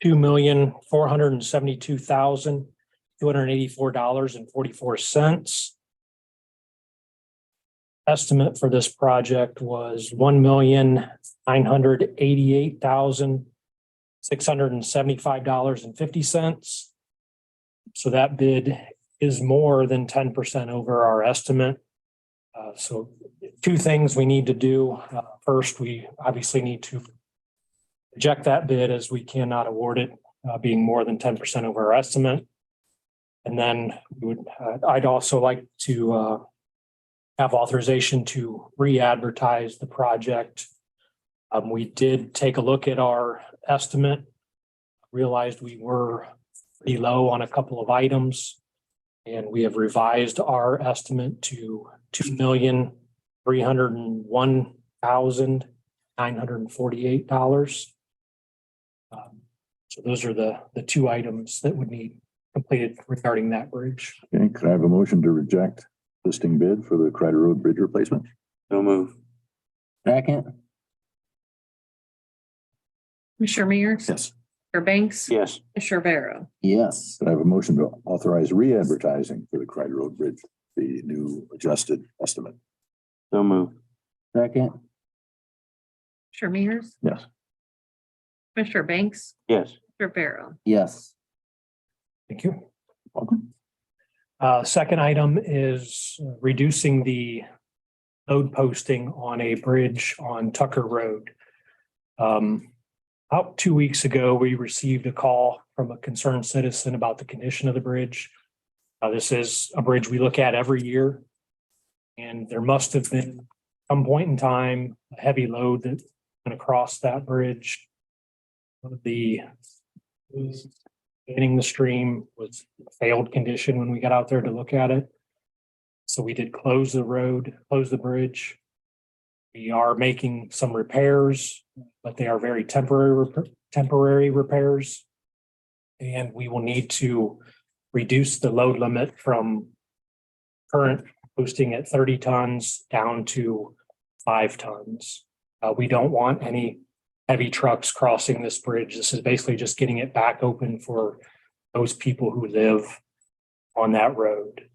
$2,472,284.44. Estimate for this project was $1,988,675.50. So that bid is more than 10% over our estimate. So two things we need to do. First, we obviously need to reject that bid as we cannot award it, being more than 10% over our estimate. And then I'd also like to have authorization to re-advertise the project. We did take a look at our estimate, realized we were pretty low on a couple of items, and we have revised our estimate to $2,301,948. So those are the two items that would need completed regarding that bridge. Okay, could I have a motion to reject listing bid for the Crider Road Bridge replacement? So move. Second. Commissioner Mears. Yes. Commissioner Banks. Yes. Commissioner Vero. Yes. Could I have a motion to authorize re-advertising for the Crider Road Bridge, the new adjusted estimate? So move. Second. Commissioner Mears. Yes. Commissioner Banks. Yes. Commissioner Vero. Yes. Thank you. Welcome. Second item is reducing the load posting on a bridge on Tucker Road. About 2 weeks ago, we received a call from a concerned citizen about the condition of the bridge. This is a bridge we look at every year, and there must have been some point in time a heavy load that went across that bridge. The getting the stream was failed condition when we got out there to look at it. So we did close the road, close the bridge. We are making some repairs, but they are very temporary repairs. And we will need to reduce the load limit from current posting at 30 tons down to 5 tons. We don't want any heavy trucks crossing this bridge. This is basically just getting it back open for those people who live on that road.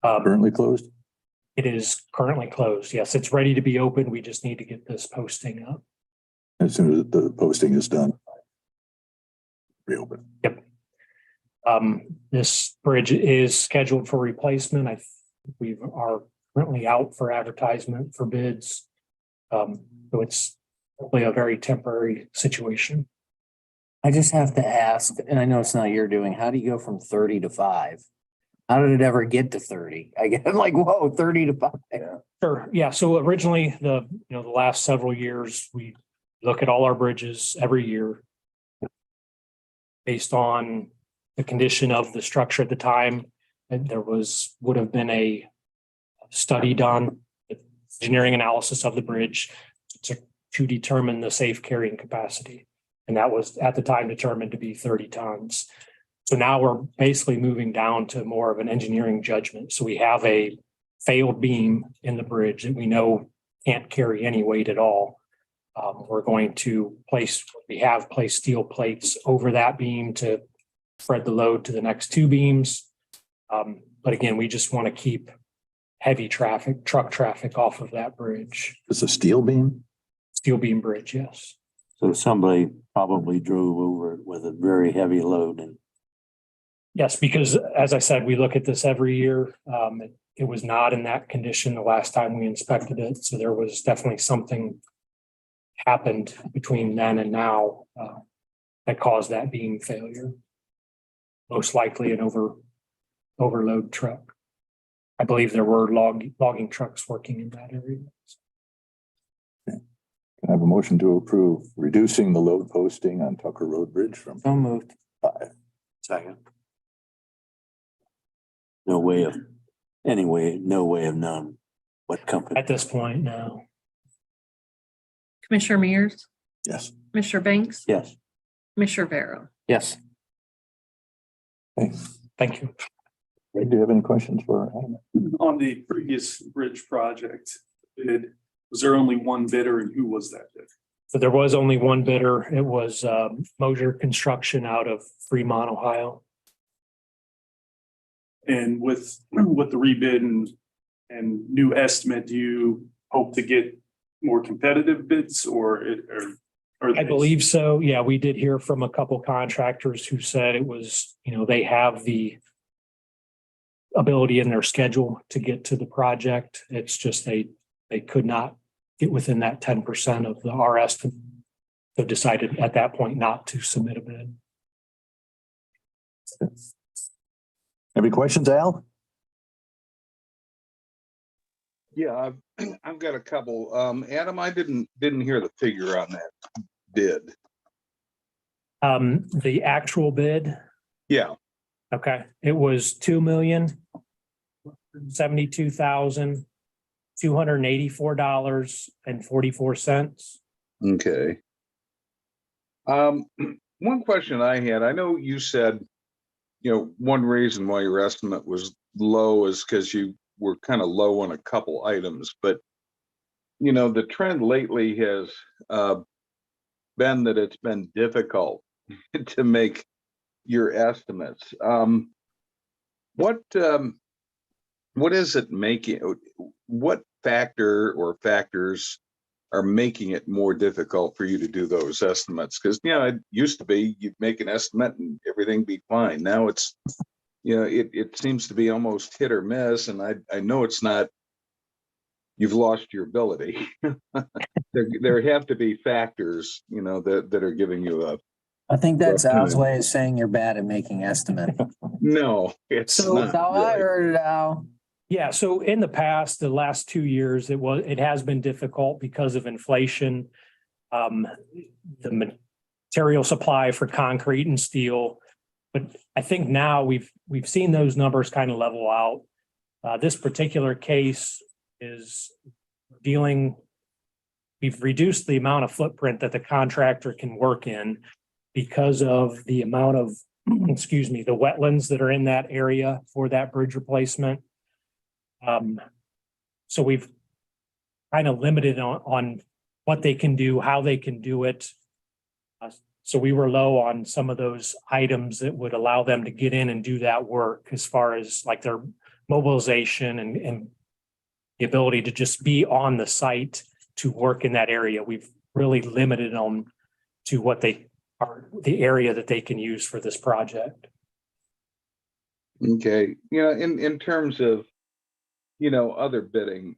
Currently closed? It is currently closed. Yes, it's ready to be open. We just need to get this posting up. As soon as the posting is done, reopen. Yep. This bridge is scheduled for replacement. We are currently out for advertisement for bids. So it's hopefully a very temporary situation. I just have to ask, and I know it's not your doing, how do you go from 30 to 5? How did it ever get to 30? I'm like, whoa, 30 to 5. Sure. Yeah. So originally the last several years, we look at all our bridges every year based on the condition of the structure at the time. And there would have been a study done, engineering analysis of the bridge to determine the safe carrying capacity. And that was at the time determined to be 30 tons. So now we're basically moving down to more of an engineering judgment. So we have a failed beam in the bridge that we know can't carry any weight at all. We're going to place steel plates over that beam to spread the load to the next 2 beams. But again, we just want to keep heavy traffic, truck traffic off of that bridge. It's a steel beam? Steel beam bridge, yes. So somebody probably drove over it with a very heavy load and Yes, because as I said, we look at this every year. It was not in that condition the last time we inspected it. So there was definitely something happened between then and now that caused that beam failure. Most likely an overload truck. I believe there were logging trucks working in that area. Can I have a motion to approve reducing the load posting on Tucker Road Bridge from So moved. 5? second. No way of knowing what company. At this point now. Commissioner Mears. Yes. Commissioner Banks. Yes. Commissioner Vero. Yes. Okay. Thank you. Ray, do you have any questions for Adam? On the previous bridge project bid, was there only one bidder and who was that bidder? So there was only one bidder. It was Mosier Construction out of Fremont, Ohio. And with the rebid and new estimate, do you hope to get more competitive bids or I believe so. Yeah, we did hear from a couple contractors who said it was, they have the ability in their schedule to get to the project. It's just they could not get within that 10% of our estimate. So decided at that point not to submit a bid. Any questions, Al? Yeah, I've got a couple. Adam, I didn't hear the figure on that bid. The actual bid, Yeah, okay, it was $2,072,284.44. okay. One question I had, I know you said, one reason why your estimate was low is because you were kind of low on a couple items, but the trend lately has been that it's been difficult to make your estimates. What is it making? What factor or factors are making it more difficult for you to do those estimates? Because it used to be you'd make an estimate and everything be fine. Now it's it seems to be almost hit or miss, and I know it's not. You've lost your ability. There have to be factors, that are giving you a. I think that's Rough Al's time. way of saying you're bad at making estimates. No, it's So not. That's how I really. heard it, Al. Yeah, so in the past, the last 2 years, it has been difficult because of inflation. The material supply for concrete and steel. But I think now we've seen those numbers kind of level out. This particular case is we've reduced the amount of footprint that the contractor can work in because of the amount of, the wetlands that are in that area for that bridge replacement. So we've kind of limited on what they can do, how they can do it. So we were low on some of those items that would allow them to get in and do that work as far as like their mobilization and the ability to just be on the site to work in that area. We've really limited them to what they are, the area that they can use for this project. Okay, in terms of, other bidding,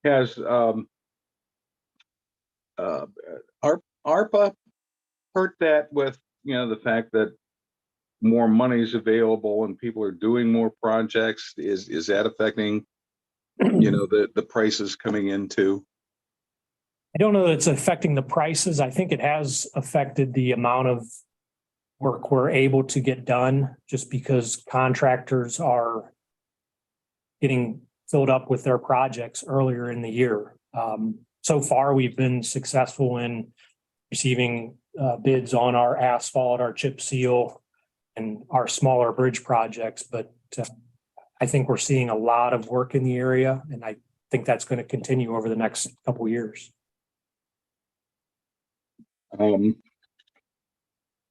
has ARPA hurt that with, the fact that more money is available and people are doing more projects? Is that affecting, the prices coming into? I don't know that it's affecting the prices. I think it has affected the amount of work we're able to get done just because contractors are getting filled up with their projects earlier in the year. So far, we've been successful in receiving bids on our asphalt, our chip seal, and our smaller bridge projects. But I think we're seeing a lot of work in the area, and I think that's going to continue over the next couple of years.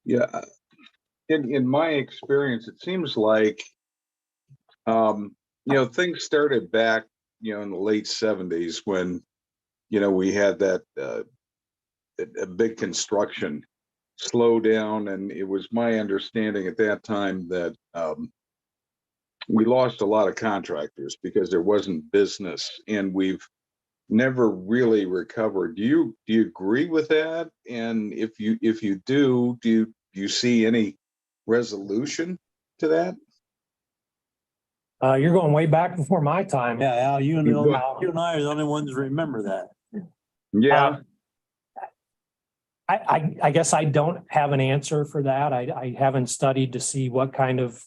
Yeah, in my experience, it seems like, things started back, in the late 70s when, we had that a big construction slow down, and it was my understanding at that time that we lost a lot of contractors because there wasn't business, and we've never really recovered. Do you agree with that? And if you do you see any resolution to that? You're going way back before my time. Yeah, Al, you and Well- I are the only ones who remember that. Yeah. I guess I don't have an answer for that. I haven't studied to see what kind of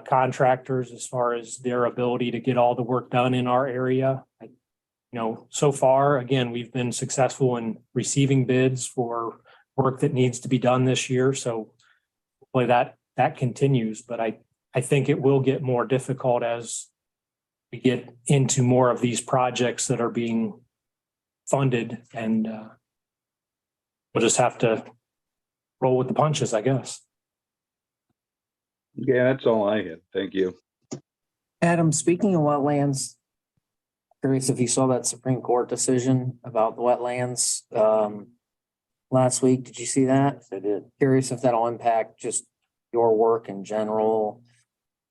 contractors as far as their ability to get all the work done in our area. So far, again, we've been successful in receiving bids for work that needs to be done this year. So hopefully that continues, but I think it will get more difficult as we get into more of these projects that are being funded and we'll just have to roll with the punches, I guess. Yeah, that's all I had. Thank you. Adam, speaking of wetlands, curious if you saw that Supreme Court decision about the wetlands last week. Did you see that? I did. Curious if that'll impact just your work in general.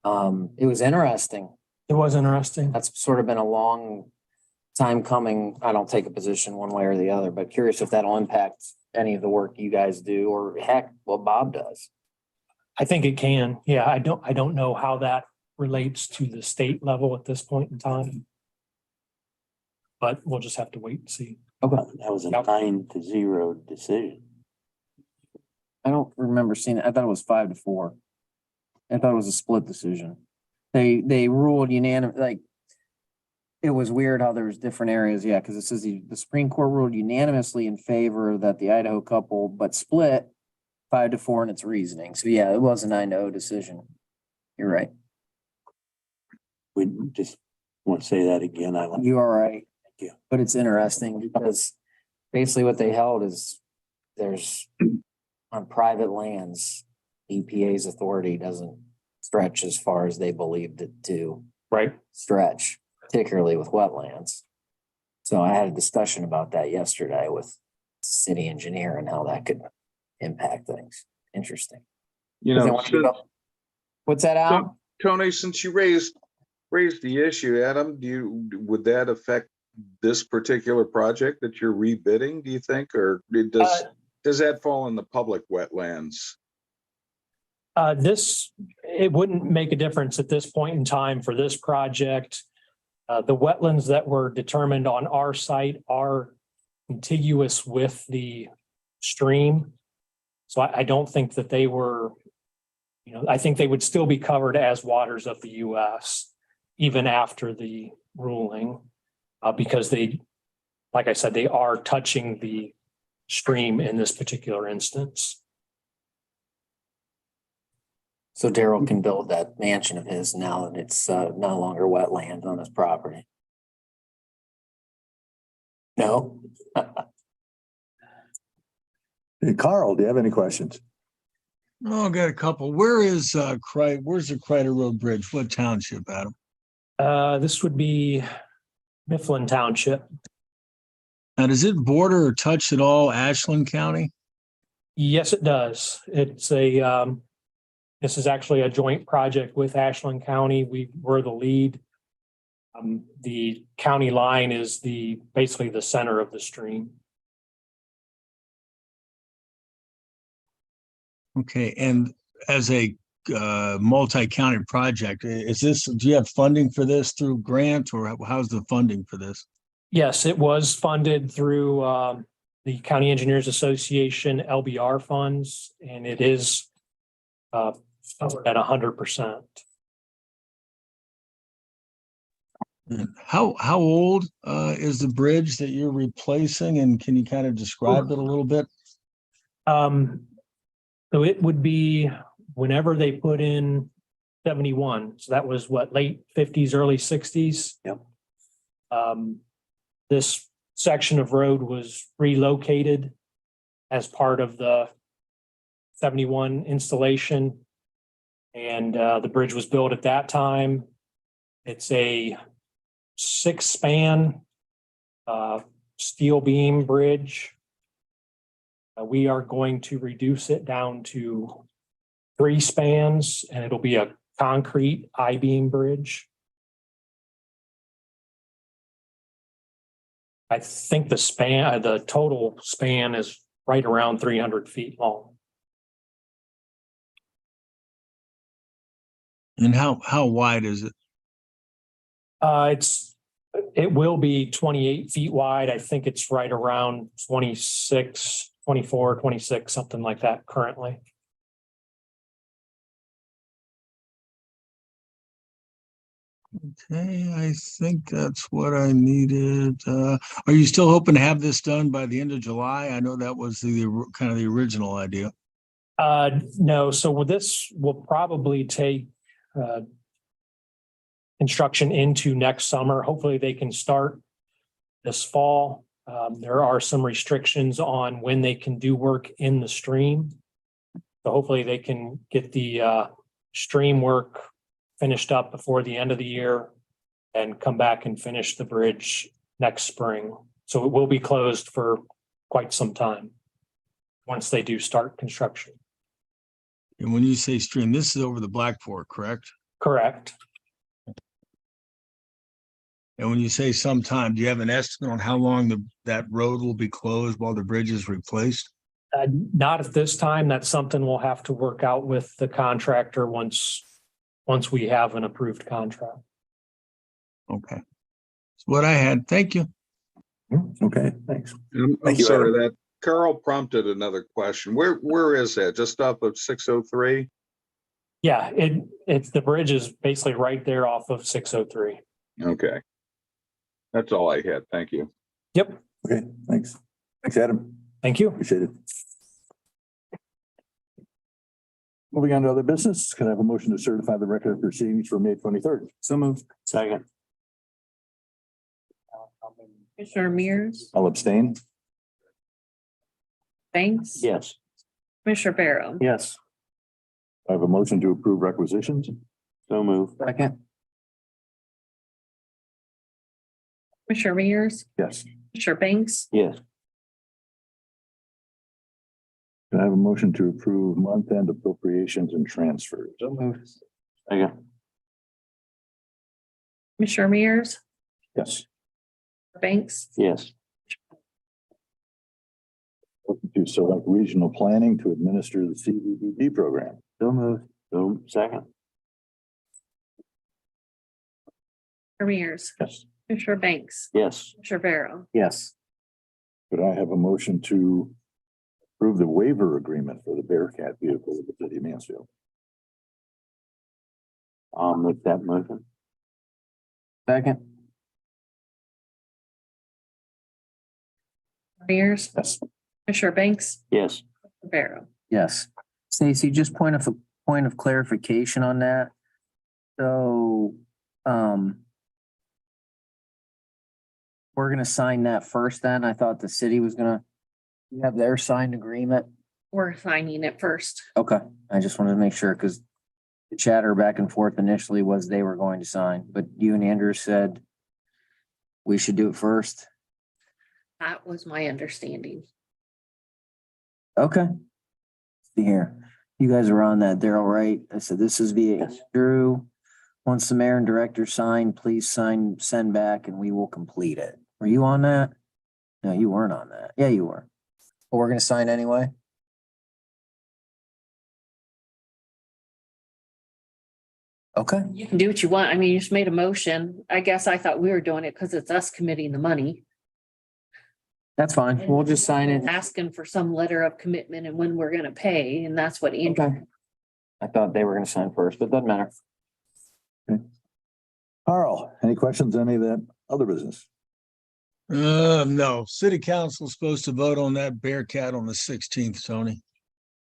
It was interesting. It was interesting. That's sort of been a long time coming. I don't take a position one way or the other, but curious if that'll impact any of the work you guys do or heck, what Bob does. I think it can. Yeah, I don't know how that relates to the state level at this point in time. But we'll just have to wait and see. That was a Yep. 9-0 decision. I don't remember seeing it. I thought it was 5-4. I thought it was a split decision. They ruled unanimous, like, it was weird how there was different areas. Yeah, because it says the Supreme Court ruled unanimously in favor that the Idaho couple, but split 5-4 in its reasoning. So yeah, it was a 9-0 decision. You're right. We just want to say that again. I like. You are right. Thank you. But it's interesting because basically what they held is there's on private lands, EPA's authority doesn't stretch as far as they believed it to Right. stretch, particularly with wetlands. So I had a discussion about that yesterday with city engineer and how that could impact things. Interesting. You 'Cause they know, want to go- What's that, Al? Tony, since you raised the issue, Adam, would that affect this particular project that you're rebidding, do you think, or does that fall in the public wetlands? It wouldn't make a difference at this point in time for this project. The wetlands that were determined on our site are contiguous with the stream. So I don't think that they were, I think they would still be covered as waters of the US even after the ruling, because like I said, they are touching the stream in this particular instance. So Daryl can build that mansion of his now that it's no longer wetland on his property. No? Hey, Carl, do you have any questions? Oh, I got a couple. Where's the Kreider Road Bridge? What township, Adam? This would be Mifflin Township. Now, does it border or touch at all Ashland County? Yes, it does. It's this is actually a joint project with Ashland County. We're the lead. The county line is basically the center of the stream. Okay, and as a multi-county project, do you have funding for this through grant or how's the funding for this? Yes, it was funded through the County Engineers Association LBR funds, and it is covered at 100%. How old is the bridge that you're replacing, and can you kind of describe it a little bit? So it would be whenever they put in 71. So that was what, late 50s, early 60s? Yep. This section of road was relocated as part of the 71 installation. And the bridge was built at that time. It's a 6-span steel beam bridge. We are going to reduce it down to 3 spans, and it'll be a concrete I-beam bridge. I think the total span is right around 300 feet long. And how wide is it? It will be 28 feet wide. I think it's right around 26, 24, 26, something like that currently. Okay, I think that's what I needed. Are you still hoping to have this done by the end of July? I know that was the kind of the original idea. No, so this will probably take construction into next summer. Hopefully they can start this fall. There are some restrictions on when they can do work in the stream. So hopefully they can get the stream work finished up before the end of the year and come back and finish the bridge next spring. So it will be closed for quite some time once they do start construction. And when you say stream, this is over the Black Fork, correct? Correct. And when you say sometime, do you have an estimate on how long that road will be closed while the bridge is replaced? Not at this time. That's something we'll have to work out with the contractor once we have an approved contract. Okay. That's what I had. Thank you. Okay, thanks. I'm Thank you, sorry Adam. that Carl prompted another question. Where is that? Just off of 603? Yeah, it's the bridge is basically right there off of 603. Okay. That's all I had. Thank you. Yep. Okay, thanks. Thanks, Adam. Thank you. Appreciate it. Moving on to other business, can I have a motion to certify the record of proceedings for May 23rd? So moved. Second. Commissioner Mears, I'll abstain. Banks. Yes. Commissioner Barrow. Yes. I have a motion to approve requisitions. So move. Second. Commissioner Mears, Yes. Commissioner Banks, Yes. Can I have a motion to approve month-end appropriations and transfers? So moved. Second. Commissioner Mears, Yes. Banks, Yes. Motion to select regional planning to administer the CDBG program. So moved. So second. Commissioner Mears, Yes. Commissioner Banks, Yes. Commissioner Barrow. Yes. Could I have a motion to approve the waiver agreement for the Bearcat vehicle with the city of Mansfield? I'll make that motion. Second. Mears, Yes. Commissioner Banks, Yes. Commissioner Barrow. Yes. Stacy, just point of clarification on that. So, we're gonna sign that first then. I thought the city was gonna have their signed agreement. We're signing it first. Okay, I just wanted to make sure, because the chatter back and forth initially was they were going to sign, but you and Andrew said we should do it first. That was my understanding. Okay. See here, you guys are on that. They're all right. I said, this is via Drew. Once the mayor and director sign, please sign, send back, and we will complete it. Were you on that? No, you weren't on that. Yeah, you were. But we're gonna sign anyway? Okay, You can do what you want. I mean, you just made a motion. I guess I thought we were doing it because it's us committing the money. that's fine. We'll just sign it. Asking for some letter of commitment and when we're gonna pay, and that's what Andrew. Okay. I thought they were gonna sign first, but doesn't matter. Carl, any questions, on any of that other business? No, city council's supposed to vote on that Bearcat on the 16th, Tony.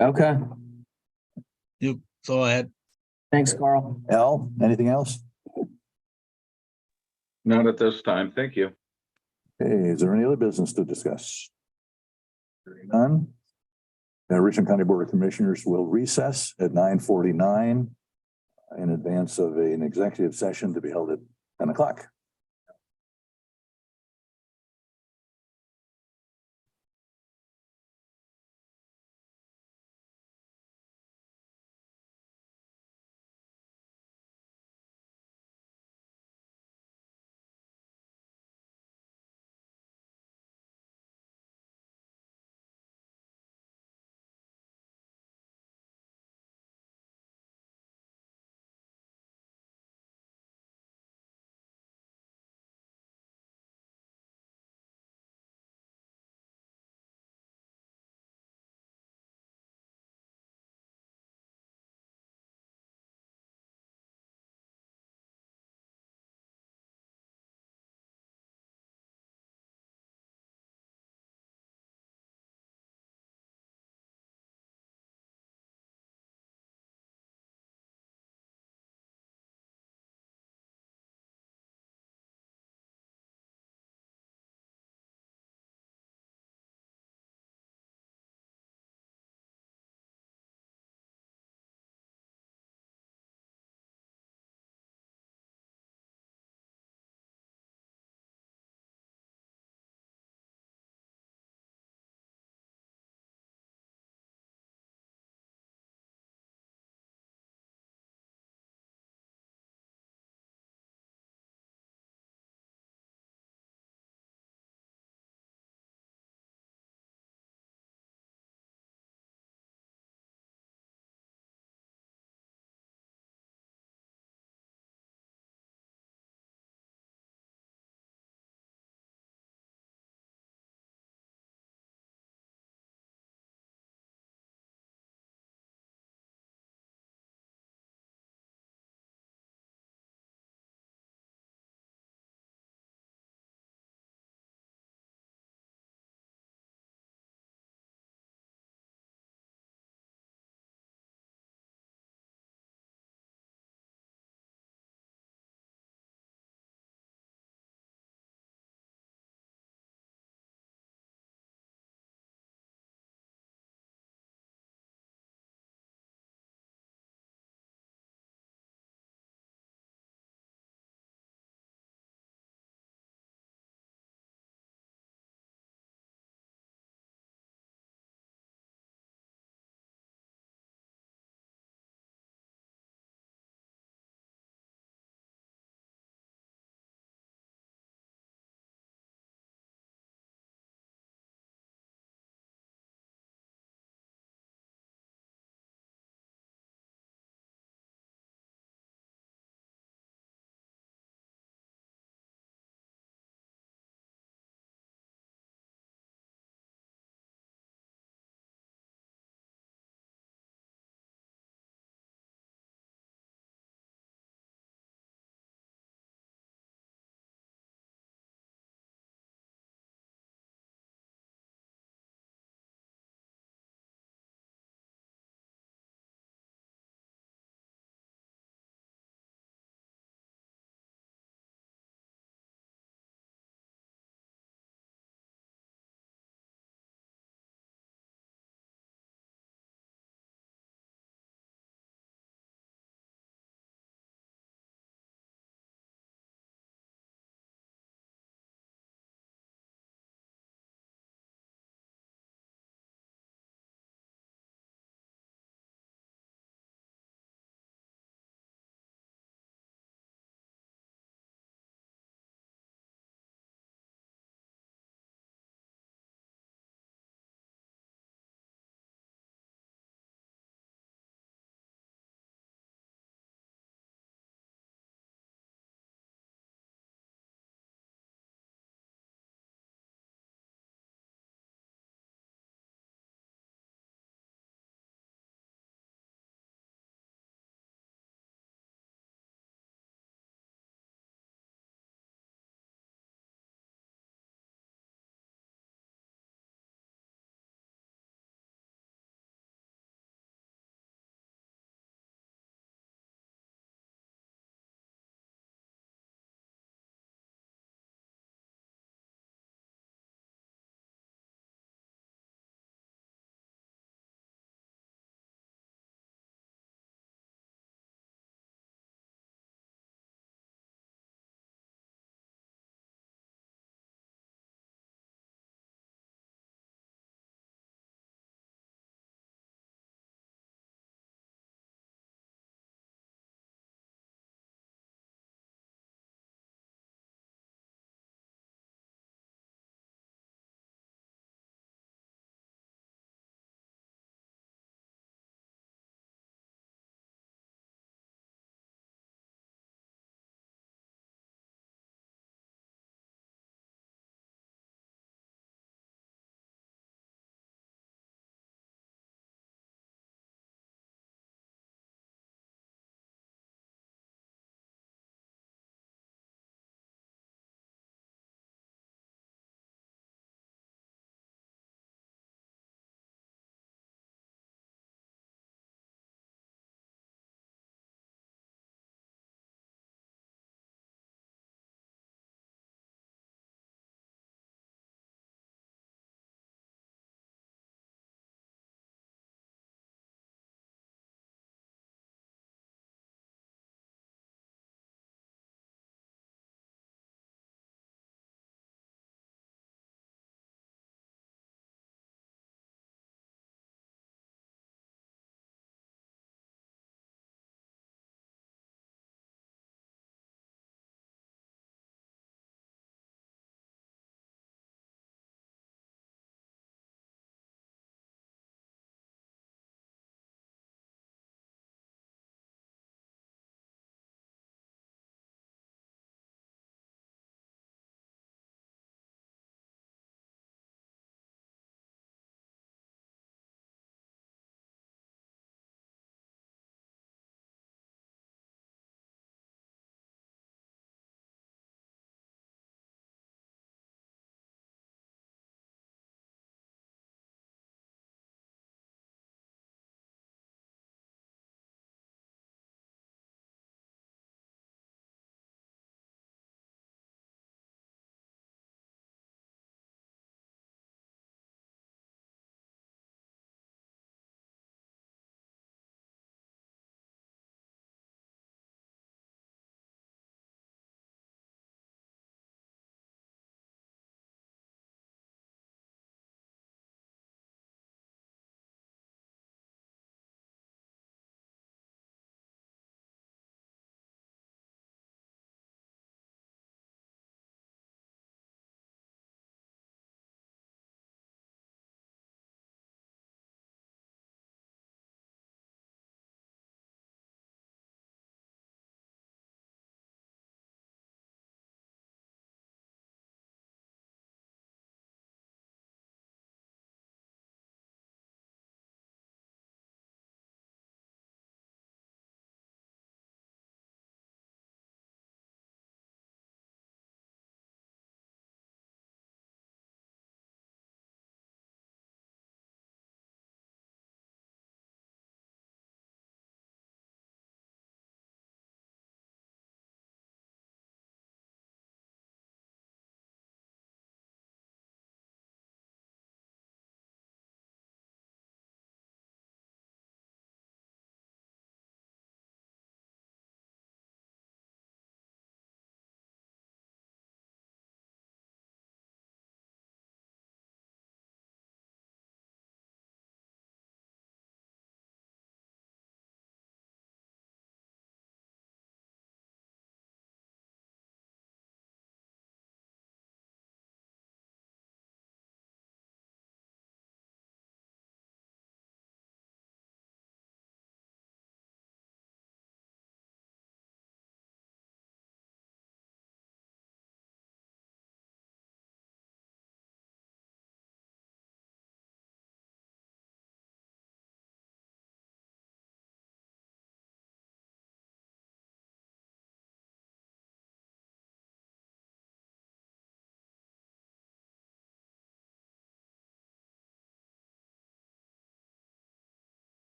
Okay, Yep, that's all I had. thanks, Carl. Al, anything else? Not at this time. Thank you. Okay, is there any other business to discuss? Hearing none. The Richland County Board of Commissioners will recess at 9:49 in advance of an executive session to be held at 10 o'clock.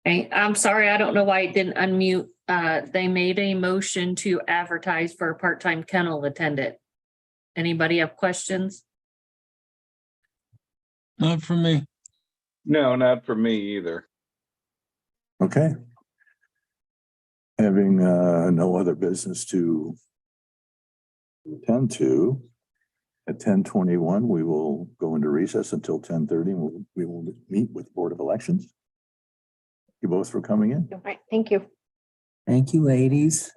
Okay, I'm sorry, I don't know why it didn't unmute. They made a motion to advertise for a part-time kennel attendant. Anybody have questions? Not for me. No, not for me either. Okay. Having no other business to attend to, at 10:21, we will go into recess until 10:30. We will meet with Board of Elections. Thank you both for coming in. All right, thank you. Thank you, ladies.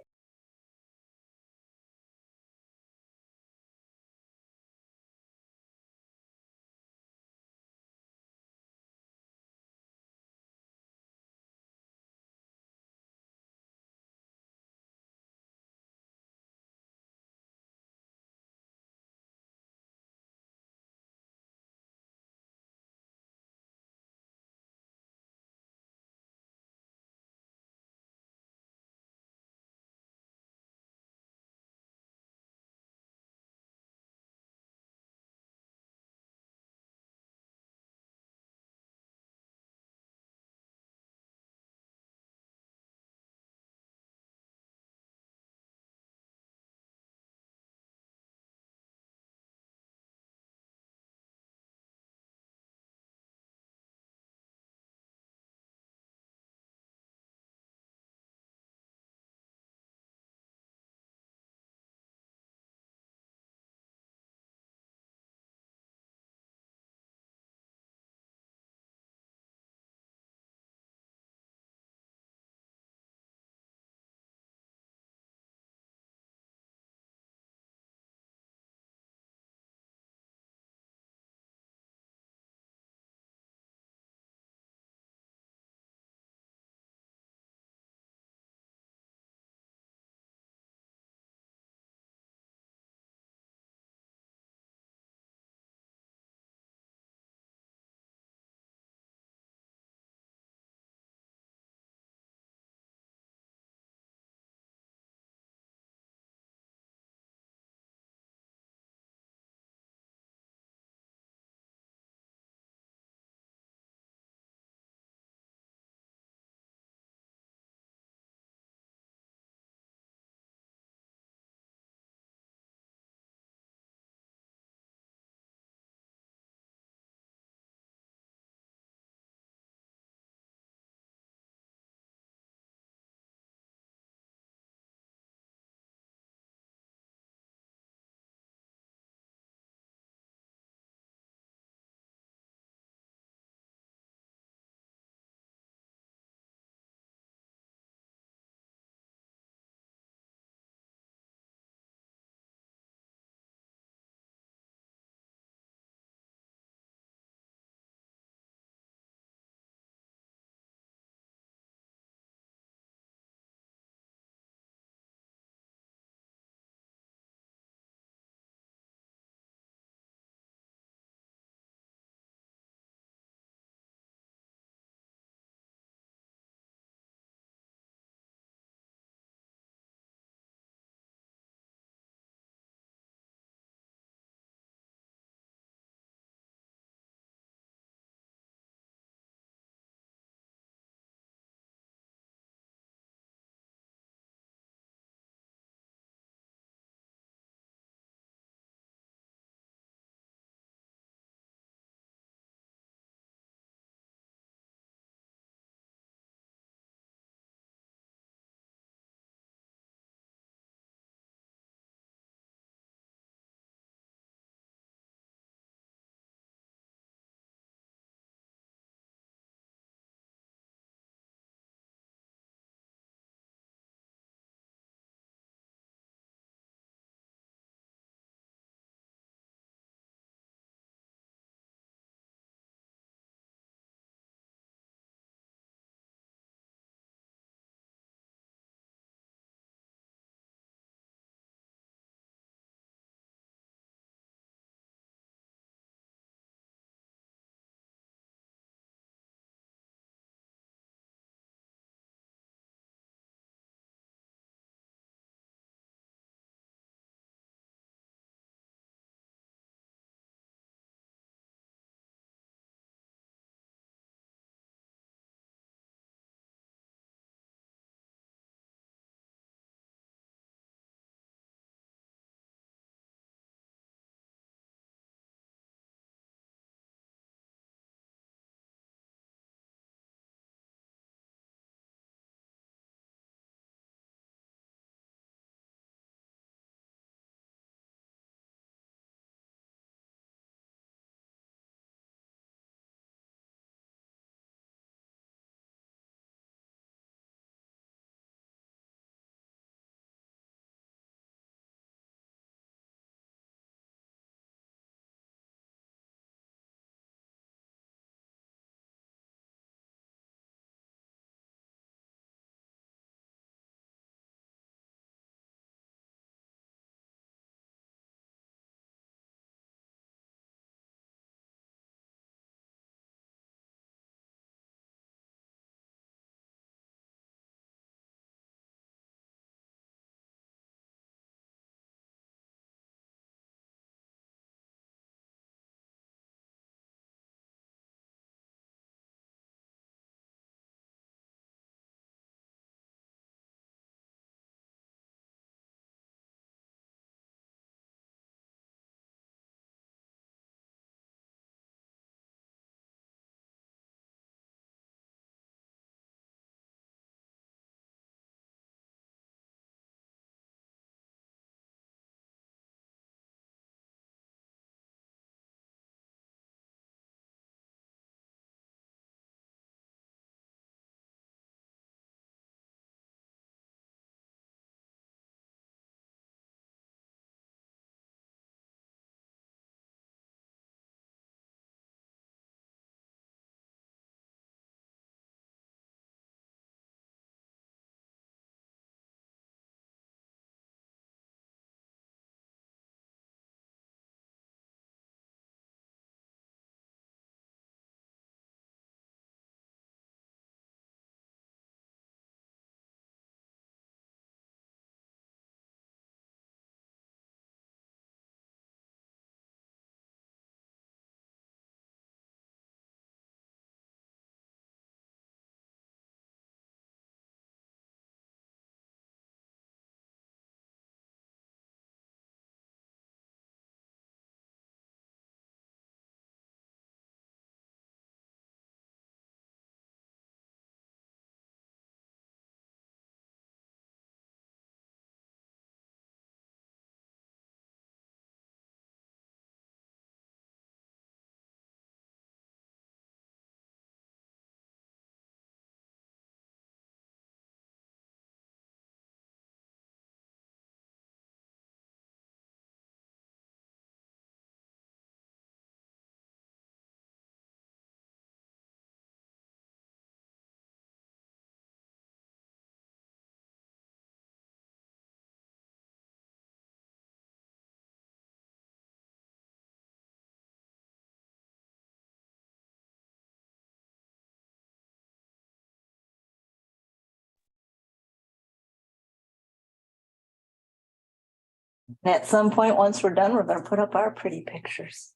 And at some point, once we're done, we're gonna put up our pretty pictures.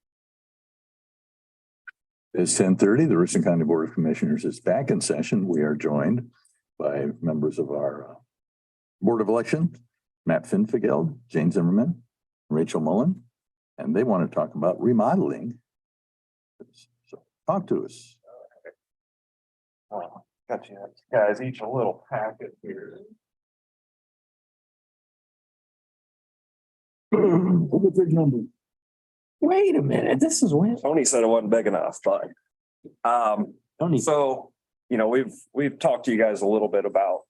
It's 10:30. The Richland County Board of Commissioners is back in session. We are joined by members of our Board of Election, Matt Finfigeld, Jane Zimmerman, Rachel Mullen, and they want to talk about remodeling. So talk to us. Got you guys each a little packet here. Wait a minute, this is when. Tony said it wasn't big enough, but, so, you know, we've talked to you guys a little bit about,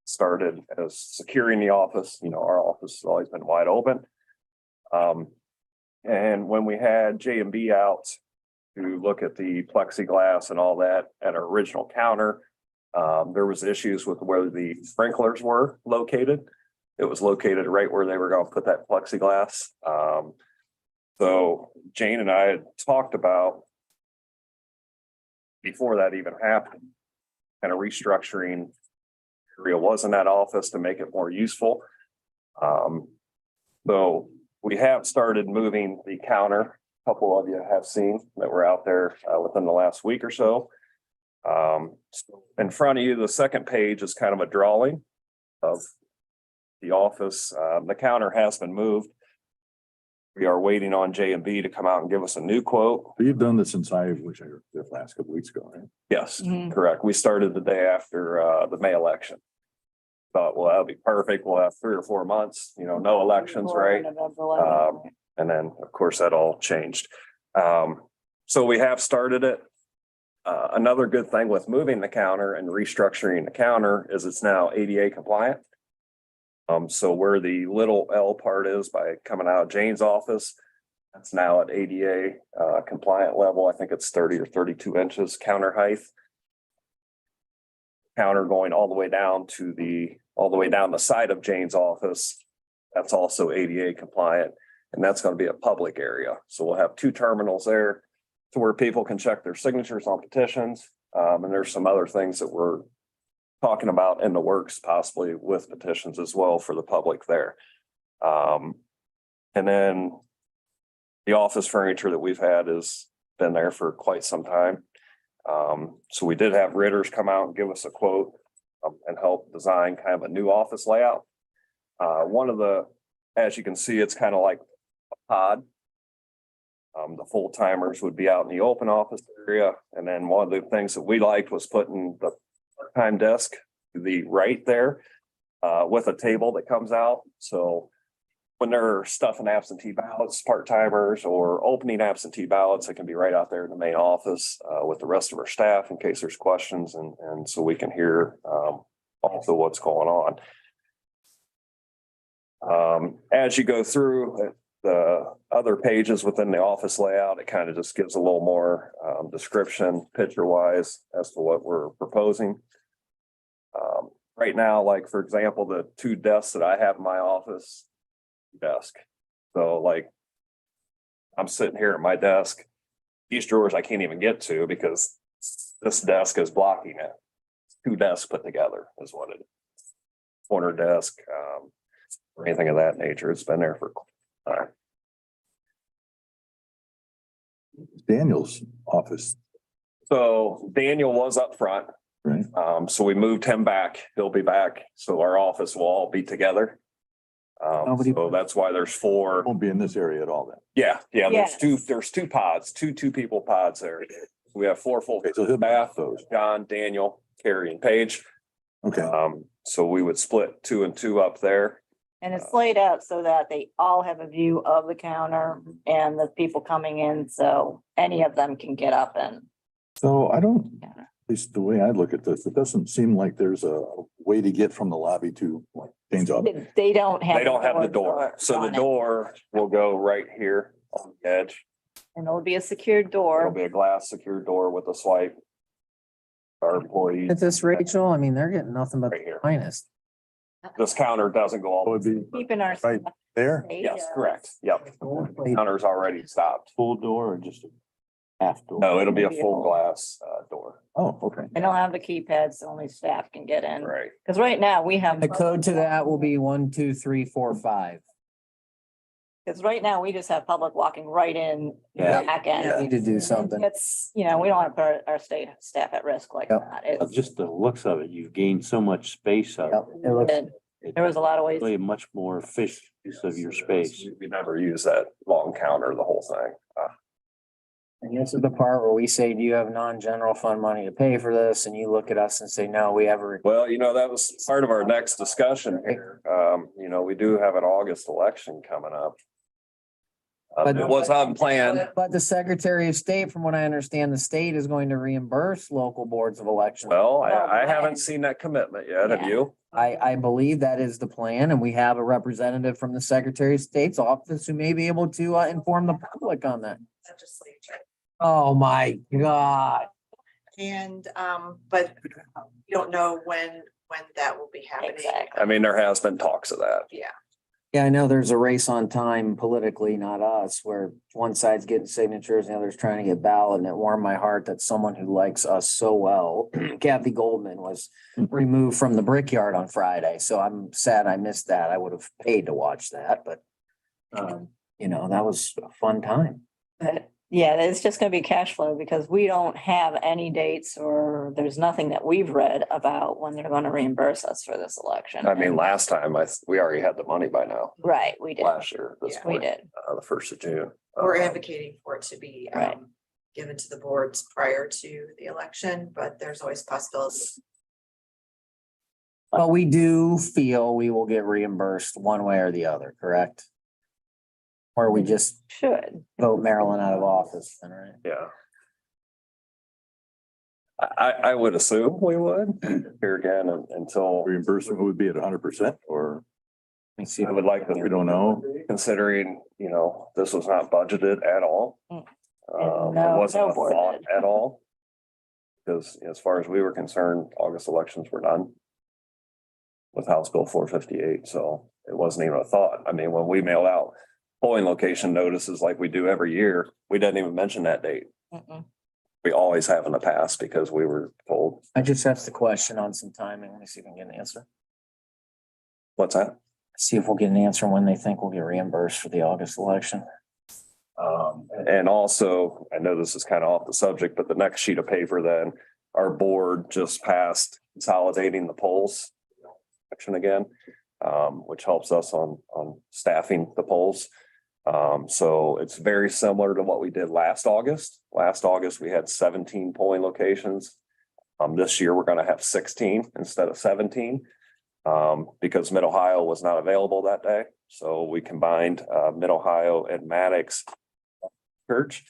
started as securing the office, you know, our office has always been wide open. And when we had J and B out to look at the plexiglass and all that at our original counter, there was issues with where the sprinklers were located. It was located right where they were going to put that plexiglass. So Jane and I had talked about before that even happened, kind of restructuring area was in that office to make it more useful. So we have started moving the counter. A couple of you have seen that we're out there within the last week or so. So in front of you, the second page is kind of a drawing of the office. The counter has been moved. We are waiting on J and B to come out and give us a new quote. You've done this since I heard the last couple weeks ago, right? Yes, Mhm. correct. We started the day after the May election. Thought, well, that'll be perfect. We'll have 3 or 4 months, you know, no elections, right? And then, of course, that all changed. So we have started it. Another good thing with moving the counter and restructuring the counter is it's now ADA compliant. So where the little L part is by coming out of Jane's office, that's now at ADA compliant level. I think it's 30 or 32 inches counter height. Counter going all the way down the side of Jane's office. That's also ADA compliant, and that's going to be a public area. So we'll have 2 terminals there to where people can check their signatures on petitions. And there's some other things that we're talking about in the works, possibly with petitions as well for the public there. And then the office furniture that we've had has been there for quite some time. So we did have Ritters come out and give us a quote and help design kind of a new office layout. As you can see, it's kind of like a pod. The full timers would be out in the open office area. And then one of the things that we liked was putting the part-time desk to the right there with a table that comes out. So when they're stuffing absentee ballots, part-timers or opening absentee ballots, it can be right out there in the main office with the rest of our staff in case there's questions and so we can hear also what's going on. As you go through the other pages within the office layout, it kind of just gives a little more description picture-wise as to what we're proposing. Right now, like for example, the 2 desks that I have in my office desk. So like I'm sitting here at my desk. These drawers I can't even get to because this desk is blocking it. 2 desks put together is what it is. Corner desk or anything of that nature. It's been there for Daniel's office, So Daniel was up front. right? So we moved him back. He'll be back. So our office will all be together. Nobody- So that's why there's 4. Won't be in this area at all then. Yeah, Yes. there's 2 pods, two people pods there. We have 4 full Okay, so he'll staff, those. John, Daniel, Carrie and Paige. Okay, So we would split 2 and 2 up there. And it's laid out so that they all have a view of the counter and the people coming in, so any of them can get up and. so I don't, Yeah. at least the way I look at this, it doesn't seem like there's a way to get from the lobby to like Jane's office. They don't have. They don't have the door. So the on it. door will go right here on the edge. And it'll be a secured It'll door. be a glass secure door with a swipe. Our employees At this, Rachel, I mean, they're getting nothing but right here. the finest. This counter doesn't go all. Would be Keeping our. right there. Yes, correct. Yep. Wait, Counter's already stopped. Full door or just a half door? No, it'll be a full glass door. Oh, okay. They don't have the keypads, so only staff can get in. Right. Because right now we have. The code to that will be 1, 2, 3, 4, 5. Because right now, we just have public walking right in the Yeah. back We end. Need to do something. It's, we don't want to put our state staff at risk like Yep. that. It's Just the looks of it, you've gained so much space out. Yep, it looks, there was a lot of ways. Really much more efficient use of your space. We never use that long counter, the whole thing. and this is the part where we say, do you have non-general fund money to pay for this? And you look at us and say, no, we have a. Well, that was part of our next discussion here. We do have an August election coming up. But- It was on plan. But the Secretary of State, from what I understand, the state is going to reimburse local boards of election. Well, I haven't seen that commitment yet. Have you? I believe that is the plan, and we have a representative from the Secretary of State's office who may be able to inform the public on that. Legislature. Oh, my God. And, but you don't know when that will be happening. Exactly. There has been talks of that. Yeah. Yeah, I know there's a race on time politically, not us, where one side's getting signatures, and the other's trying to get ballot, and it warmed my heart that someone who likes us so well, Kathy Goldman, was removed from the Brickyard on Friday, so I'm sad I missed that. I would have paid to watch that, but that was a fun time. But yeah, it's just gonna be cash flow because we don't have any dates or there's nothing that we've read about when they're gonna reimburse us for this election. Last time we already had the money by now, Right, we did. last year, at this Yeah. We point, did. the 1st of June. We're advocating for it to be, Right. given to the boards prior to the election, but there's always possibilities. But we do feel we will get reimbursed one way or the other, correct? Or we just Should. vote Maryland out of office, then, right? Yeah. I would assume we would, here again, until Reimbursement would be at 100% or Let me see. I would like to. we don't know. Considering, this was not budgeted at all. Mm. It No, wasn't no a board thought did. at all. Because as far as we were concerned, August elections were done. With House Bill 458, so it wasn't even a thought. When we mail out polling location notices like we do every year, we didn't even mention that date. Mm-mm. We always have in the past because we were told, I just asked the question on some timing. Let me see if we can get an answer. what's that? See if we'll get an answer when they think we'll get reimbursed for the August election. And also, I know this is kind of off the subject, but the next sheet of paper, then our board just passed consolidating the polls section again, which helps us on staffing the polls. So it's very similar to what we did last August. Last August, we had 17 polling locations. This year, we're going to have 16 instead of 17. Because Mid-Ohio was not available that day. So we combined Mid-Ohio and Maddox Church.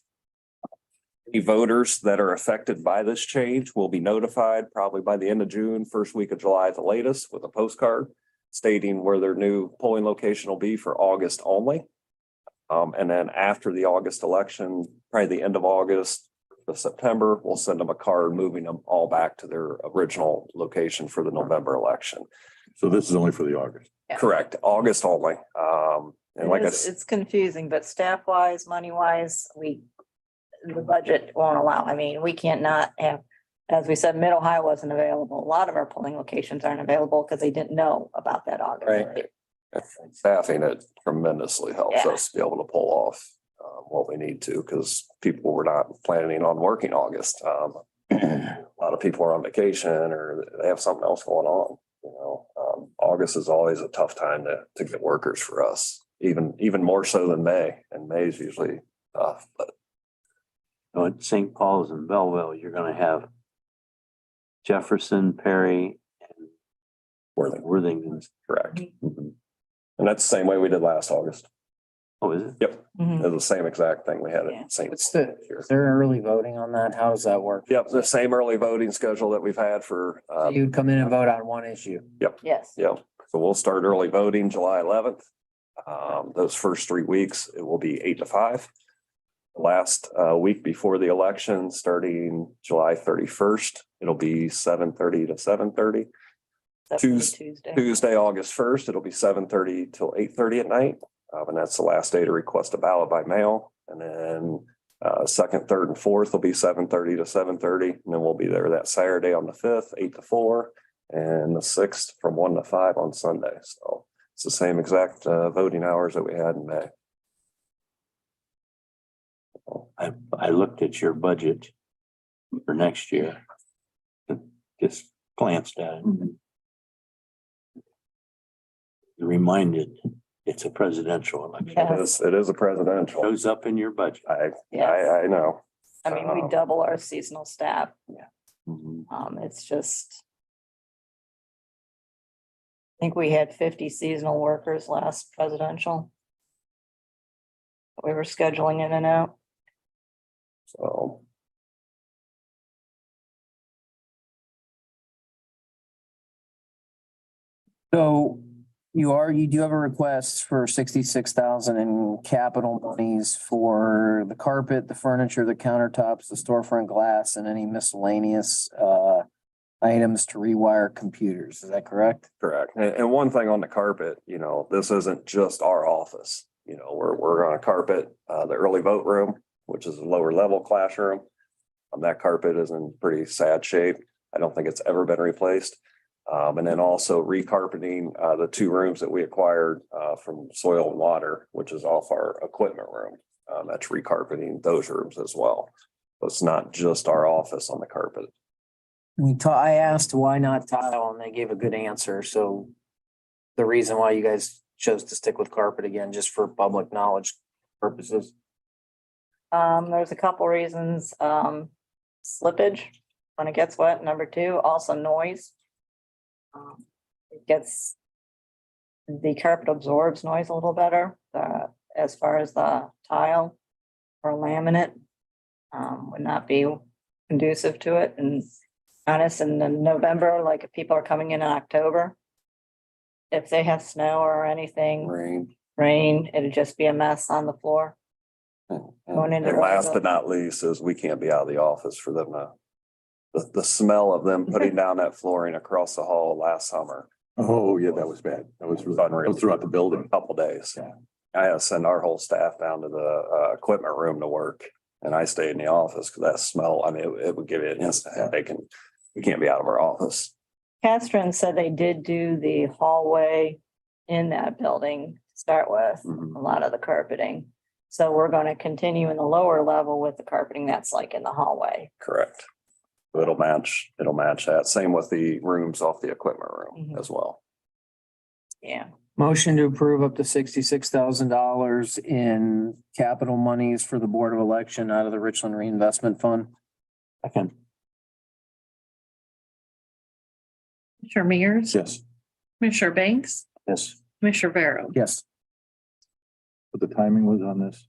Any voters that are affected by this change will be notified probably by the end of June, first week of July at the latest, with a postcard stating where their new polling location will be for August only. And then after the August election, probably the end of August, of September, we'll send them a card moving them all back to their original location for the November election. So this is only for the August. Yeah. Correct, August only. And like I said, It's confusing, but staff wise, money wise, the budget won't allow. We can't not have, as we said, Mid-Ohio wasn't available. A lot of our polling locations aren't available because they didn't know about that August. Right. staffing it tremendously helps Yeah. us be able to pull off what we need to, because people were not planning on working August. A lot of people are on vacation or they have something else going on, August is always a tough time to get workers for us, even more so than May, and May is usually tough, but At St. Paul's and Belleville, you're gonna have Jefferson, Perry, and Worthing, Worthington. correct. Mhm. And that's the same way we did last August. Oh, is it? Yep, Mhm. it's the same exact thing we had Yeah. at St. Is there early voting on that? How does that work? Yep, the same early voting schedule that we've had for, You'd come in and vote on one issue. Yes. yeah, so we'll start early voting July 11th. Those first 3 weeks, it will be 8 to 5. The last week before the election, starting July 31st, it'll be 7:30 to 7:30. That's gonna be Tuesday, August 1st, it'll be 7:30 till 8:30 at night. And that's the last day to request a ballot by mail. And then second, third, and fourth will be 7:30 to 7:30. And then we'll be there that Saturday on the 5th, 8 to 4, and the 6th from 1 to 5 on Sunday. So it's the same exact voting hours that we had in May. I looked at your budget for next year. Just glanced at it. You're reminded it's a presidential election. Yes. It is a presidential. Shows up in your budget. Yes. I know. I mean, we double our seasonal staff. Mhm. It's just. I think we had 50 seasonal workers last presidential. We were scheduling in and out. So. So you do have a request for 66,000 in capital monies for the carpet, the furniture, the countertops, the storefront glass, and any miscellaneous items to rewire computers. Is that correct? Correct. And one thing on the carpet, this isn't just our office. We're gonna carpet the early vote room, which is a lower level classroom. That carpet is in pretty sad shape. I don't think it's ever been replaced. And then also recarpeting the 2 rooms that we acquired from Soil and Water, which is off our equipment room. That's recarpeting those rooms as well. So it's not just our office on the carpet. I asked why not tile and they gave a good answer. So the reason why you guys chose to stick with carpet again, just for public knowledge purposes. There's a couple reasons. Slippage when it gets wet. Number 2, also noise. The carpet absorbs noise a little better, as far as the tile or laminate. Would not be conducive to it, and honest, in November, like if people are coming in October. If they have snow or anything, rain, it'd just be a mess on the floor. Going into And last but not least is we can't be out of the office for them to. The smell of them putting down that flooring across the hall last summer. Oh, yeah, that was bad. That was Unreal. throughout the building. Couple days. Yeah. I had to send our whole staff down to the equipment room to work, and I stayed in the office because that smell, I mean, it would give you an instant headache, and we can't be out of our office. Castron said they did do the hallway in that building to start with, Mhm. a lot of the carpeting. So we're gonna continue in the lower level with the carpeting that's like in the hallway. Correct. It'll match that. Same with the rooms off the equipment room Mhm. as well. Yeah. Motion to approve up to $66,000 in capital monies for the Board of Election out of the Richland Reinvestment Fund. Second. Commissioner Mears, Yes, Commissioner Banks, Yes. Commissioner Vero. Yes. but the timing was on this.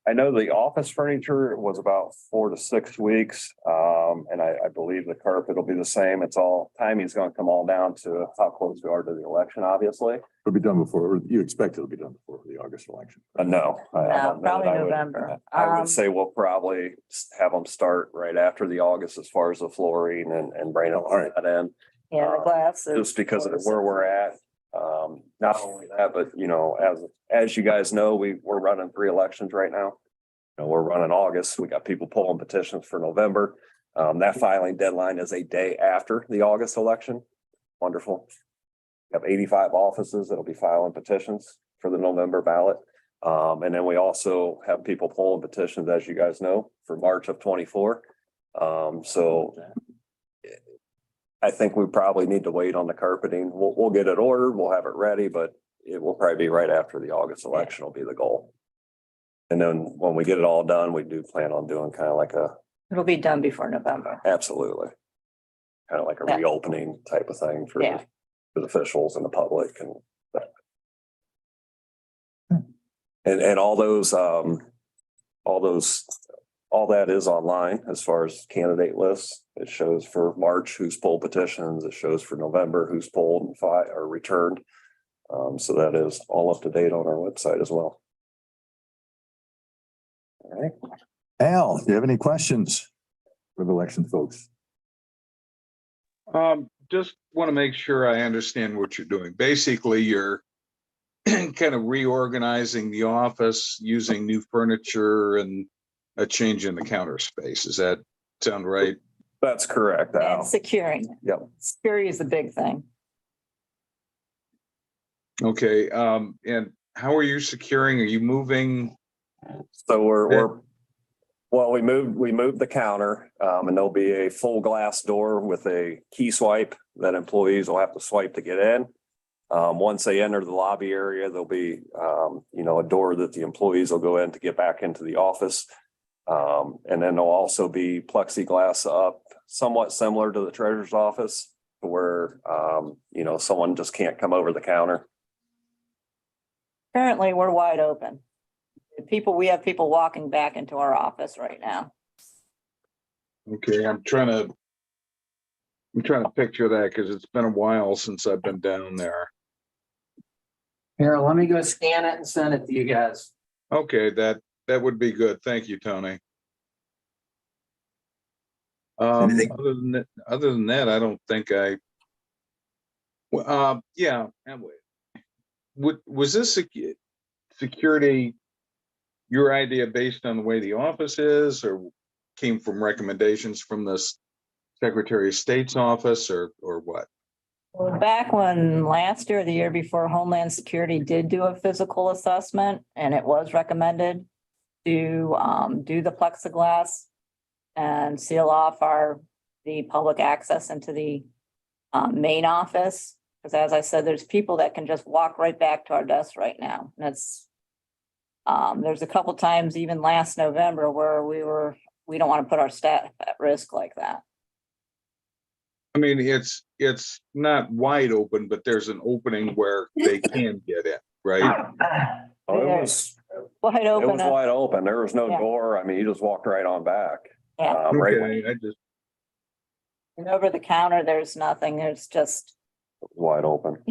I know the office furniture was about 4 to 6 weeks. And I believe the carpet will be the same. It's all, timing's gonna come all down to how close we are to the election, obviously. It'll be done before, you expect it'll be done before the August election. No. I No, don't know probably that I would- November. I would say we'll probably have them start right after the August as far as the flooring and bring All right. that in. Yeah, the glass is. Just because of where we're at. Not only that, but as you guys know, we're running 3 elections right now. We're running August. We got people pulling petitions for November. That filing deadline is a day after the August election. Wonderful. We have 85 offices that'll be filing petitions for the November ballot. And then we also have people pulling petitions, as you guys know, for March of 24. So I think we probably need to wait on the carpeting. We'll get it ordered. We'll have it ready, but it will probably be right after the August election will be the goal. And then when we get it all done, we do plan on doing kind of like It'll be done before November. absolutely. Kind of like a Yeah. reopening type of thing for Yeah. the officials and the public and that. And all that is online as far as candidate lists. It shows for March who's pulled petitions. It shows for November who's pulled and or returned. So that is all up to date on our website as well. All right. Al, do you have any questions for the election folks? Just want to make sure I understand what you're doing. Basically, you're kind of reorganizing the office, using new furniture and a change in the counter space. Does that sound right? That's correct, And Al. securing. Yep. Security is the big thing. Okay, and how are you securing? Are you moving So well, we moved the counter, and there'll be a full glass door with a key swipe that employees will have to swipe to get in. Once they enter the lobby area, there'll be, a door that the employees will go in to get back into the office. And then there'll also be plexiglass up, somewhat similar to the treasurer's office, where, someone just can't come over the counter. Currently, we're wide open. We have people walking back into our office right now. Okay, I'm trying to picture that because it's been a while since I've been down there. Here, let me go scan it and send it to you guys. Okay, that would be good. Thank you, Tony. Anything? Other than that, I don't think yeah. Anyway, was this security your idea based on the way the office is, or came from recommendations from the Secretary of State's office, or what? Well, back when last year, or the year before, Homeland Security did do a physical assessment, and it was recommended to do the plexiglass and seal off the public access into the main office. Because as I said, there's people that can just walk right back to our desk right now. And there's a couple times, even last November, where we don't want to put our staff at risk like that. I mean, it's not wide open, but there's an opening where they can get in, right? Oh, it was Wide open. wide open. There was no Yeah. door. I mean, you just walked right on back. Yeah. Right when Okay, you And over the counter, there's nothing. There's just, wide open.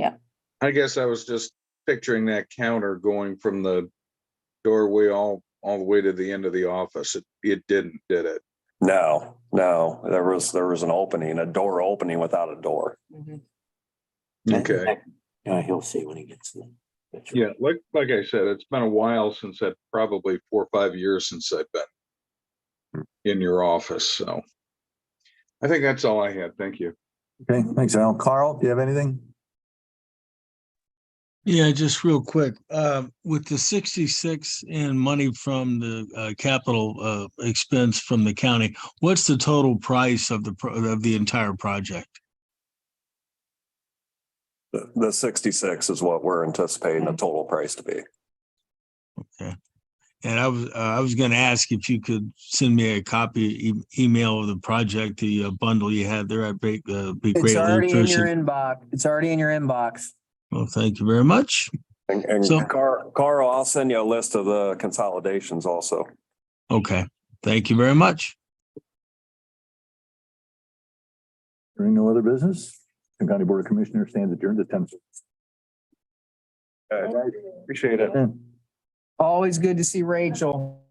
I guess I was just picturing that counter going from the doorway all the way to the end of the office. It didn't, did it? No, there was an opening, a door opening without a door. Okay. Yeah, he'll see when he gets there. Yeah, like I said, it's been a while since probably 4 or 5 years since I've been in your office. So I think that's all I had. Thank you. Okay, thanks, Al. Carl, do you have anything? Yeah, just real quick, with the 66 and money from the capital expense from the county, what's the total price of the entire project? The 66 is what we're anticipating the total price to be. Okay. And I was going to ask if you could send me a copy email of the project, the bundle you had there. I'd be It's greatly already in your appreciative. inbox. It's already in your inbox. Well, thank you very much. And So- Carl, I'll send you a list of the consolidations also. Okay. Thank you very much. Hearing no other business, the County Board of Commissioners stands adjourned at 10. Appreciate it. Always good to see Rachel.